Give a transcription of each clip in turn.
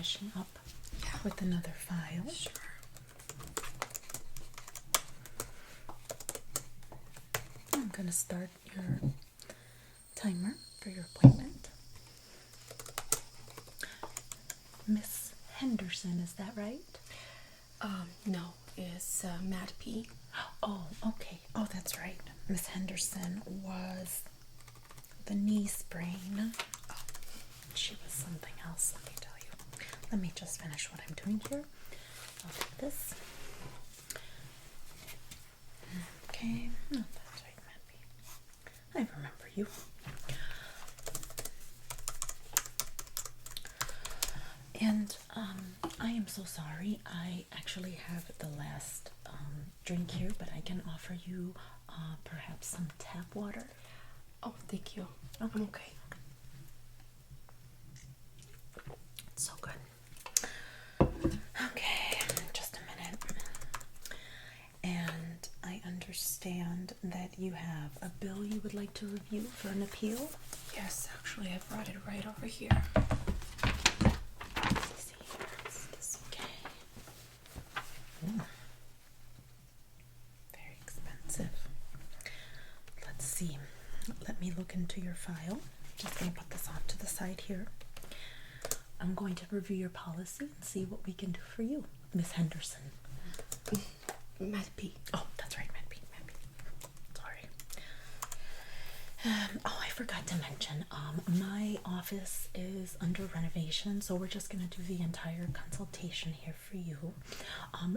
finishing up with another file. Sure. I'm going to start your timer for your appointment. Miss Henderson, is that right? No, it's Matt P. Oh, okay. Oh, that's right. Miss Henderson was the knee sprain. Oh, she was something else, let me tell you. Let me just finish what I'm doing here. I'll take this. Okay. Oh, that's right, Matt P. I remember you. And I am so sorry. I actually have the last drink here, but I can offer you perhaps some tap water. Oh, thank you. Okay. I'm okay. It's so good. Okay, just a minute. And I understand that you have a bill you would like to review for an appeal. Yes, actually, I brought it right over here. Very expensive. Let's see. Let me look into your file. Just going to put this off to the side here. I'm going to review your policy and see what we can do for you, Miss Henderson. Matt P. Oh, that's right, Matt P. Sorry. I forgot to mention, my office is under renovation, so we're just going to do the entire consultation here for you.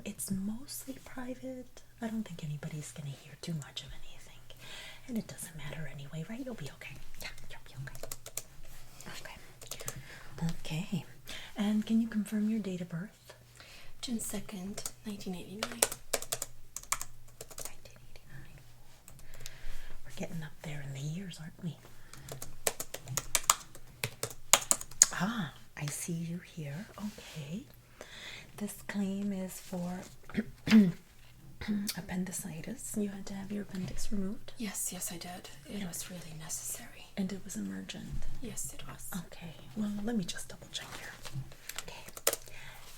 It's mostly private. I don't think anybody's going to hear too much of anything. And it doesn't matter anyway, right? You'll be okay. Yeah, you'll be okay. Okay. Okay. And can you confirm your date of birth? June 2nd, 1989. 1989. We're getting up there in the years, aren't we? Ah, I see you here. Okay. This claim is for appendicitis. You had to have your appendix removed? Yes, I did. It was really necessary. And it was emergent? Yes, it was. Okay. Well, let me just double check here. Okay.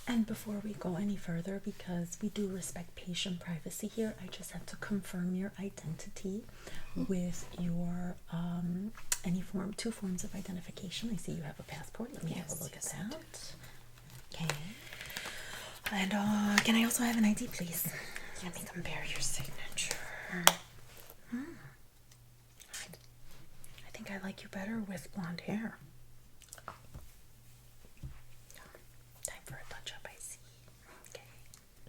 And before we go any further, because we do respect patient privacy here, I just have to confirm your identity with your two forms of identification. I see you have a passport. Let me have a look at that. Okay. And can I also have an ID, please? Let me compare your signature. I think I like you better with blonde hair. Time for a touch-up, I see. Okay.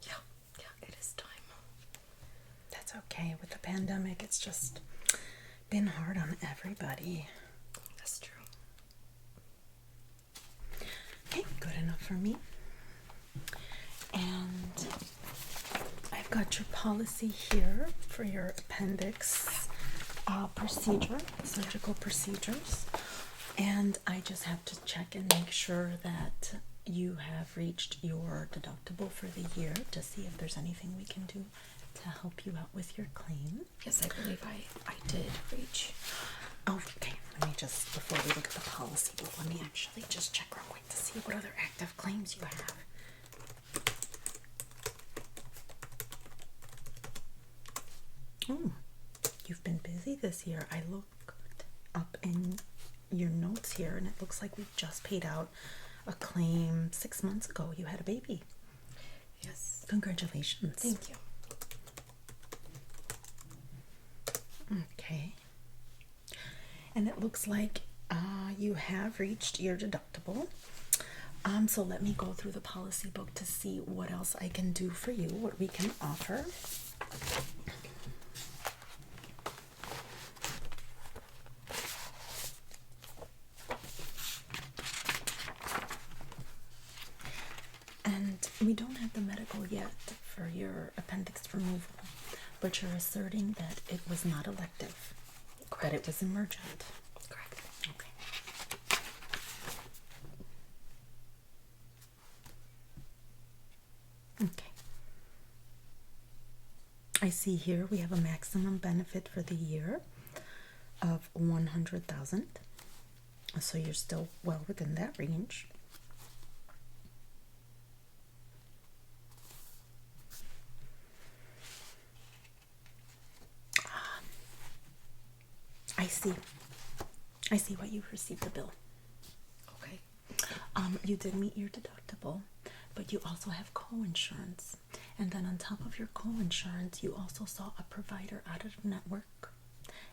Yeah, it is time. That's okay. With the pandemic, it's just been hard on everybody. That's true. Okay, good enough for me. And I've got your policy here for your appendix procedure, surgical procedures. And I just have to check and make sure that you have reached your deductible for the year to see if there's anything we can do to help you out with your claim. Yes, I believe I did reach. Oh, okay. Let me just, before we look at the policy book, let me actually just check real quick to see what other active claims you have. Oh, you've been busy this year. I looked up in your notes here, and it looks like we just paid out a claim 6 months ago. You had a baby. Yes. Congratulations. Thank you. Okay. And it looks like you have reached your deductible. So let me go through the policy book to see what else I can do for you, what we can offer. And we don't have the medical yet for your appendix removal, but you're asserting that it was not elective, that it was emergent. Correct. Okay. Okay. I see here we have a maximum benefit for the year of $100,000. So you're still well within that range. I see why you received the bill. Okay. You did meet your deductible, but you also have co-insurance. And then on top of your co-insurance, you also saw a provider out of network.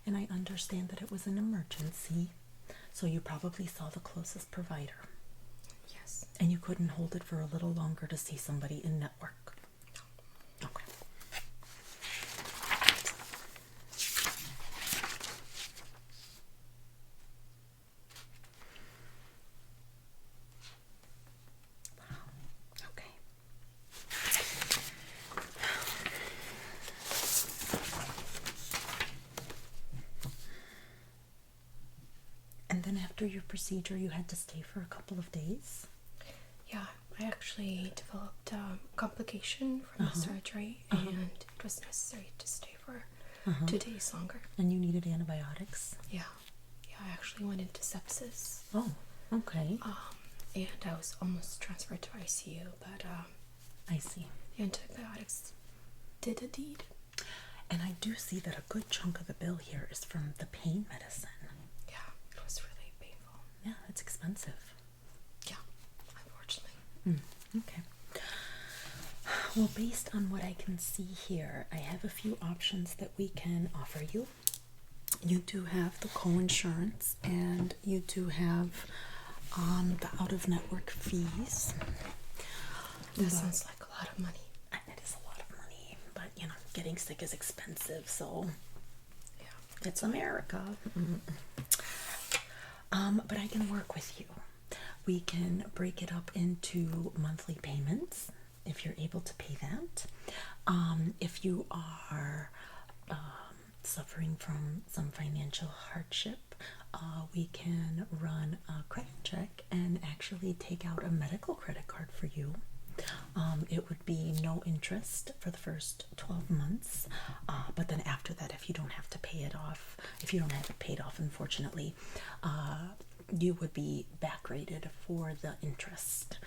And I understand that it was an emergency, so you probably saw the closest provider. Yes. And you couldn't hold it for a little longer to see somebody in network. Okay. Wow. Okay. And then after your procedure, you had to stay for a couple of days? Yeah, I actually developed a complication from the surgery, and it was necessary to stay for 2 days longer. And you needed antibiotics? Yeah. Yeah, I actually went into sepsis. Oh, okay. And I was almost transferred to ICU, but I see. the antibiotics did the deed. And I do see that a good chunk of the bill here is from the pain medicine. Yeah, it was really painful. Yeah, it's expensive. Yeah, unfortunately. Okay. Well, based on what I can see here, I have a few options that we can offer you. You do have the co-insurance, and you do have the out-of-network fees. That sounds like a lot of money. And it is a lot of money, but you know, getting sick is expensive, so Yeah. it's America. But I can work with you. We can break it up into monthly payments if you're able to pay that. If you are suffering from some financial hardship, we can run a credit check and actually take out a medical credit card for you. It would be no interest for the first 12 months, but then after that, if you don't have to pay it off, if you don't have it paid off, unfortunately, you would be backrated for the interest.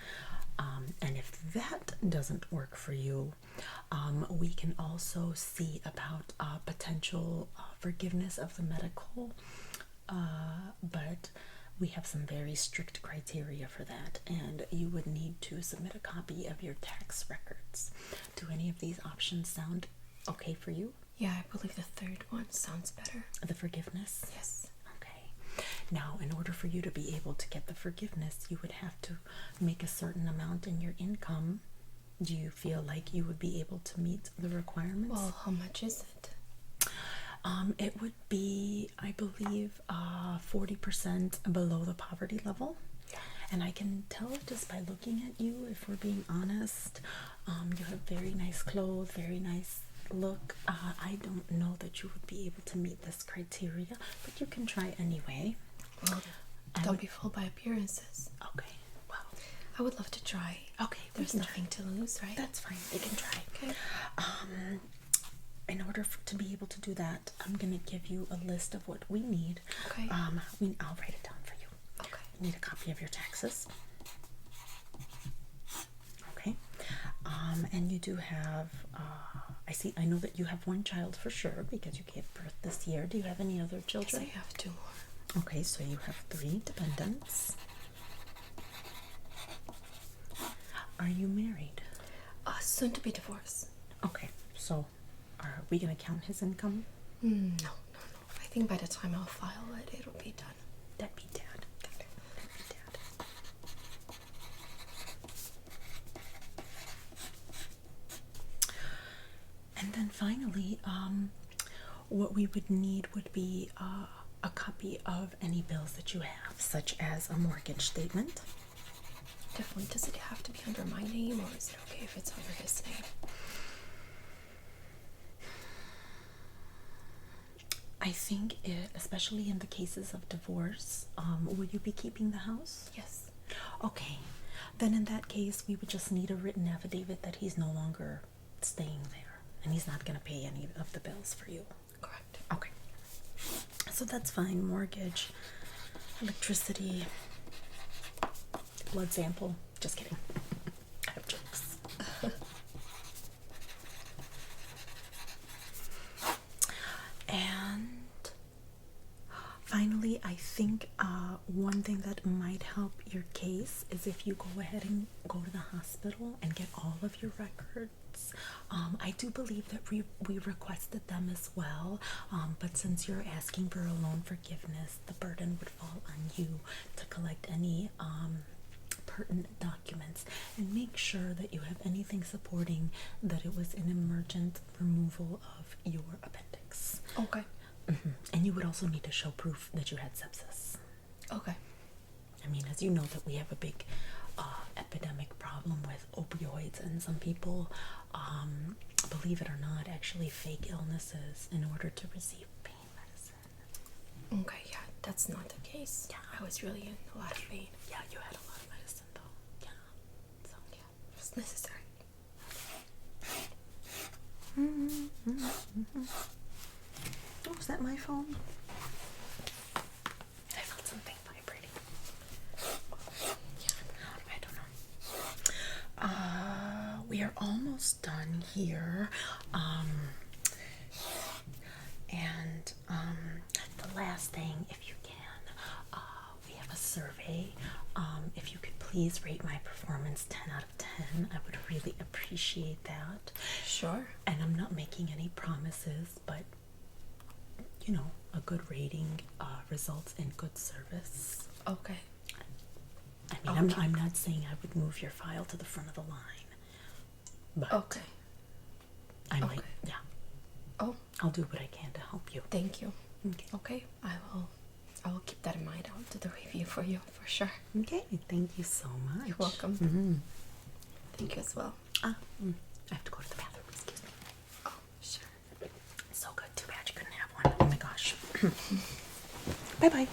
And if that doesn't work for you, we can also see about potential forgiveness of the medical, but we have some very strict criteria for that, and you would need to submit a copy of your tax records. Do any of these options sound okay for you? Yeah, I believe the third one sounds better. The forgiveness? Yes. Okay. Now, in order for you to be able to get the forgiveness, you would have to make a certain amount in your income. Do you feel like you would be able to meet the requirements? Well, how much is it? It would be, I believe, 40% below the poverty level. And I can tell just by looking at you, if we're being honest, you have very nice clothes, very nice look. I don't know that you would be able to meet this criteria, but you can try anyway. Well, don't be fooled by appearances. Okay, well, I would love to try. okay, There's nothing to lose, right? That's fine. We can try. Okay. In order to be able to do that, I'm gonna give you a list of what we need. Okay. I'll write it down for you. Okay. You need a copy of your taxes. Okay. And you do have. I know that you have one child for sure because you gave birth this year. Do you have any other children? Yes, I have 2 more. Okay, so you have 3 dependents. Are you married? Soon to be divorced. Okay, so are we gonna count his income? No. I think by the time I'll file it, it'll be done. That'd be dad. That'd be dad. And then finally, what we would need would be a copy of any bills that you have, such as a mortgage statement. Definitely. Does it have to be under my name, or is it okay if it's under his name? I think, especially in the cases of divorce, will you be keeping the house? Yes. Okay. Then in that case, we would just need a written affidavit that he's no longer staying there, and he's not going to pay any of the bills for you. Correct. Okay. So that's fine. Mortgage, electricity, blood sample. Just kidding. I have jokes. And finally, I think is if you go ahead and go to the hospital and get all of your records. I do believe that we requested them as well, but since you're asking for a loan forgiveness, the burden would fall on you to collect any pertinent documents and make sure that you have anything supporting that it was an emergent removal of your appendix. Okay. And you would also need to show proof that you had sepsis. Okay. I mean, as you know, that we have a big epidemic problem with opioids, and some people, believe it or not, actually fake illnesses in order to receive pain medicine. Okay, yeah, that's not the case. Yeah. I was really in a lot of pain. Yeah, you had a lot of medicine though. Yeah. So yeah, It was necessary. Oh, is that my phone? I felt something vibrating. Yeah, I don't know. We are almost done here. The last thing, if you can, we have a survey. If you could please rate my performance 10 out of 10, I would really appreciate that. Sure. And I'm not making any promises, but you know, a good rating results in good service. Okay. I mean, I'm not saying I would move your file to the front of the line, but Okay. I might, Okay. yeah. Oh, I'll do what I can to help you. thank you. Okay. Okay, I will keep that in mind. I'll do the review for you for sure. Okay, thank you so much. You're welcome. Mm-hmm. Thank you as well. I have to go to the bathroom, excuse me. Oh, sure. So good, too bad you couldn't have one. Oh my gosh. Bye-bye.